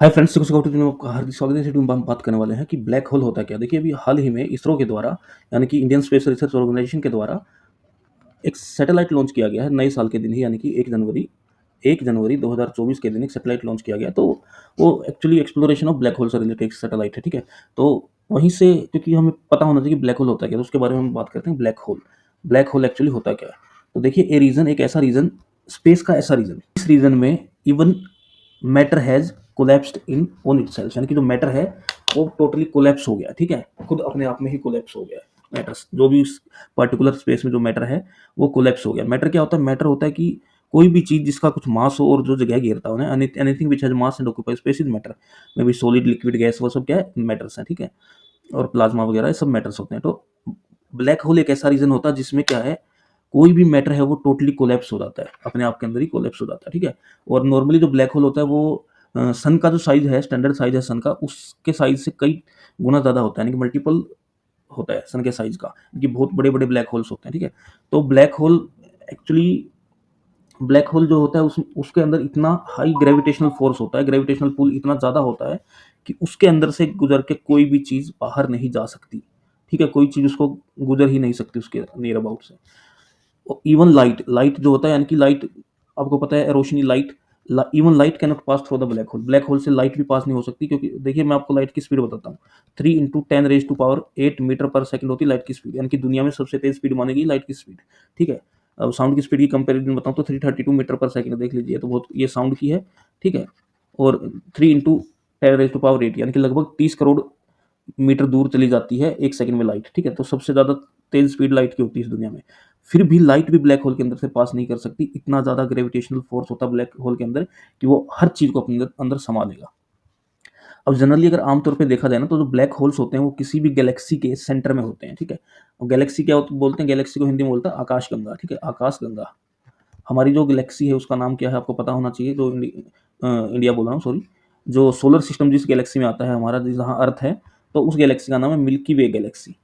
Hi friends, आपका हार्दिक स्वागत है। इस वीडियो में हम बात करने वाले हैं कि ब्लैक होल होता क्या है। देखिए, अभी हाल ही में इसरो के द्वारा, यानी कि इंडियन स्पेस रिसर्च ऑर्गेनाइजेशन के द्वारा एक सैटेलाइट लॉन्च किया गया है नए साल के दिन ही, यानी कि 1 जनवरी 2024 के दिन एक सैटेलाइट लॉन्च किया गया। तो वो actually exploration of black hole से रिलेटेड एक सैटेलाइट है, ठीक है। तो वहीं से, क्योंकि हमें पता होना चाहिए कि ब्लैक होल होता क्या है, तो उसके बारे में हम बात करते हैं। ब्लैक होल एक्चुअली होता क्या है। तो देखिए, एक ऐसा रीजन, स्पेस का ऐसा रीजन, इस रीजन में even matter has collapsed in on itself, यानी कि जो मैटर है वो टोटली कोलैप्स हो गया, ठीक है। खुद अपने आप में ही कोलैप्स हो गया है। मैटर जो भी उस पर्टिकुलर स्पेस में जो मैटर है वो कोलैप्स हो गया। मैटर क्या होता है? मैटर होता है कि कोई भी चीज जिसका कुछ मास हो और जो जगह घेरता हो ना, anything which has mass and occupy space is matter. May be solid, liquid, gas, वो सब क्या है? मैटर्स हैं, ठीक है। और प्लाज्मा वगैरह ये सब मैटर्स होते हैं। तो ब्लैक होल एक ऐसा रीजन होता है जिसमें क्या है, कोई भी मैटर है वो टोटली कोलैप्स हो जाता है, अपने आप के अंदर ही कोलैप्स हो जाता है, ठीक है। और नॉर्मली जो ब्लैक होल होता है वो सन का जो साइज है, स्टैंडर्ड साइज है सन का, उसके साइज से कई गुना ज़्यादा होता है, यानी कि मल्टीपल होता है सन के साइज का, कि बहुत बड़े बड़े ब्लैक होल्स होते हैं, ठीक है। तो एक्चुअली ब्लैक होल जो होता है उसके अंदर इतना हाई ग्रेविटेशनल फोर्स होता है, ग्रेविटेशनल पुल इतना ज़्यादा होता है कि उसके अंदर से गुजर के कोई भी चीज़ बाहर नहीं जा सकती, ठीक है। कोई चीज़ उसको गुजर ही नहीं सकती उसके नियर अबाउट से। इवन लाइट जो होता है, यानी कि लाइट, आपको पता है रोशनी, even light can not pass through the black hole से लाइट भी पास नहीं हो सकती, क्योंकि देखिए मैं आपको लाइट की स्पीड बताता हूँ। 3 × 10⁻⁸ मीटर पर सेकंड होती है लाइट की स्पीड, यानी कि दुनिया में सबसे तेज स्पीड मानी गई लाइट की स्पीड, ठीक है। अब साउंड की स्पीड की कंपेरिजन बताऊँ तो 332 मीटर पर सेकंड देख लीजिए, तो बहुत ये साउंड की है, ठीक है। और 3 × 10⁸ यानी कि लगभग 30 करोड़ मीटर दूर चली जाती है एक सेकंड में लाइट, ठीक है। तो सबसे ज़्यादा तेज़ स्पीड लाइट की होती है इस दुनिया में। फिर भी लाइट भी ब्लैक होल के अंदर से पास नहीं कर सकती, इतना ज़्यादा ग्रेविटेशनल फोर्स होता है ब्लैक होल के अंदर कि वो हर चीज़ को अपने अंदर अंदर समा लेगा। अब जनरली अगर आमतौर पे देखा जाए ना, तो जो ब्लैक होल्स होते हैं वो किसी भी गैलेक्सी के सेंटर में होते हैं, ठीक है। और गैलेक्सी क्या बोलते हैं? गैलेक्सी को हिंदी में बोलता है आकाशगंगा, ठीक है, आकाशगंगा। हमारी जो गैलेक्सी है उसका नाम क्या है आपको पता होना चाहिए। इंडिया बोल रहा हूँ, सॉरी। जो सोलर सिस्टम जिस गैलेक्सी में आता है हमारा, जहाँ अर्थ है, तो उस गैलेक्सी का नाम है मिल्की वे गैलेक्सी।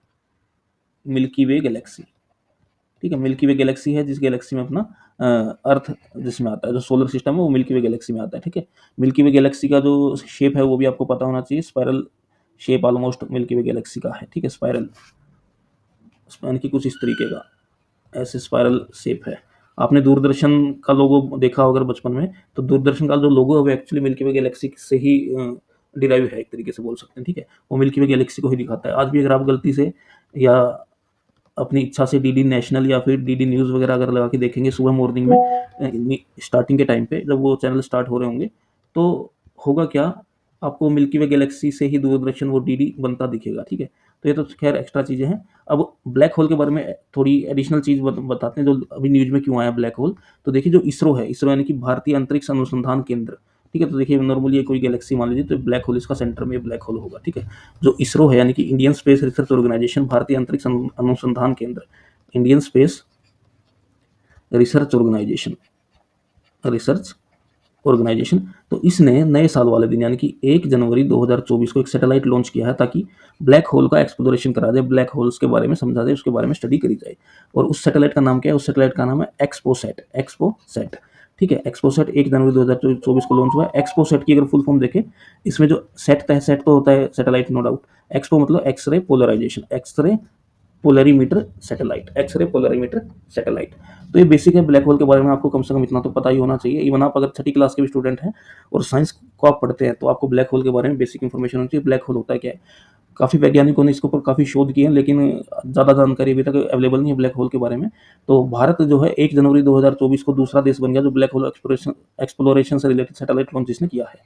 मिल्की वे गैलेक्सी, ठीक है। मिल्की वे गैलेक्सी है जिस गैलेक्सी में अपना अर्थ जिसमें आता है, जो सोलर सिस्टम है वो मिल्की वे गैलेक्सी में आता है, ठीक है। मिल्की वे गैलेक्सी का जो शेप है वो भी आपको पता होना चाहिए। स्पाइरल शेप ऑलमोस्ट मिल्की वे गैलेक्सी का है, ठीक है। स्पाइरल, यानी कि कुछ इस तरीके का, ऐसे स्पाइरल शेप है। आपने दूरदर्शन का लोगो देखा होगा अगर बचपन में, तो दूरदर्शन का जो लोगो है वो एक्चुअली मिल्की वे गैलेक्सी से ही डिराइव है, एक तरीके से बोल सकते हैं, ठीक है। वो मिल्की वे गैलेक्सी को ही दिखाता है। आज भी अगर आप गलती से या अपनी इच्छा से डीडी नेशनल या फिर डीडी न्यूज़ वगैरह अगर लगा के देखेंगे सुबह मॉर्निंग में, स्टार्टिंग के टाइम पे जब वो चैनल स्टार्ट हो रहे होंगे, तो होगा क्या, आपको मिल्की वे गैलेक्सी से ही दूरदर्शन वो डीडी बनता दिखेगा, ठीक है। तो ये तो खैर एक्स्ट्रा चीज़ें हैं। अब ब्लैक होल के बारे में थोड़ी एडिशनल चीज़ बताते हैं जो अभी न्यूज़ में क्यों आया ब्लैक होल। तो देखिए, जो इसरो है, इसरो यानी कि भारतीय अंतरिक्ष अनुसंधान केंद्र, ठीक है। तो देखिए नॉर्मली ये कोई गैलेक्सी मान लीजिए, तो ब्लैक होल इसका सेंटर में ब्लैक होल होगा, ठीक है। जो इसरो है, यानी कि इंडियन स्पेस रिसर्च ऑर्गेनाइजेशन, भारतीय अंतरिक्ष अनुसंधान केंद्र, Indian space research organisation, research organisation, तो इसने नए साल वाले दिन, यानी कि 1 जनवरी 2024 को एक सैटेलाइट लॉन्च किया है, ताकि ब्लैक होल का एक्सप्लोरेशन करा जाए, ब्लैक होल्स के बारे में समझा जाए, उसके बारे में स्टडी करी जाए। और उस सैटेलाइट का नाम क्या है? उस सैटेलाइट का नाम है एक्सपोसैट, ठीक है। एक्सपोसैट 1 जनवरी 2024 को लॉन्च हुआ है। एक्सपोसैट की अगर फुल फॉर्म देखें, इसमें जो सेट तो होता है सैटेलाइट, नो डाउट। एक्सपो मतलब X-ray polarisation, X-ray polarimeter satellite. तो ये बेसिक है ब्लैक होल के बारे में, आपको कम से कम इतना तो पता ही होना चाहिए। इवन आप अगर छठी क्लास के भी स्टूडेंट हैं और साइंस को आप पढ़ते हैं, तो आपको ब्लैक होल के बारे में बेसिक इन्फॉर्मेशन होनी चाहिए। ब्लैक होल होता है क्या है? काफ़ी वैज्ञानिकों ने इसके ऊपर काफ़ी शोध किए हैं, लेकिन ज़्यादा जानकारी अभी तक अवेलेबल नहीं है ब्लैक होल के बारे में। तो भारत जो है 1 जनवरी 2024 को दूसरा देश बन गया जो ब्लैक होल एक्सप्लोरेशन एक्सप्लोरेशन से रिलेटेड सैटेलाइट लॉन्च जिसने किया है।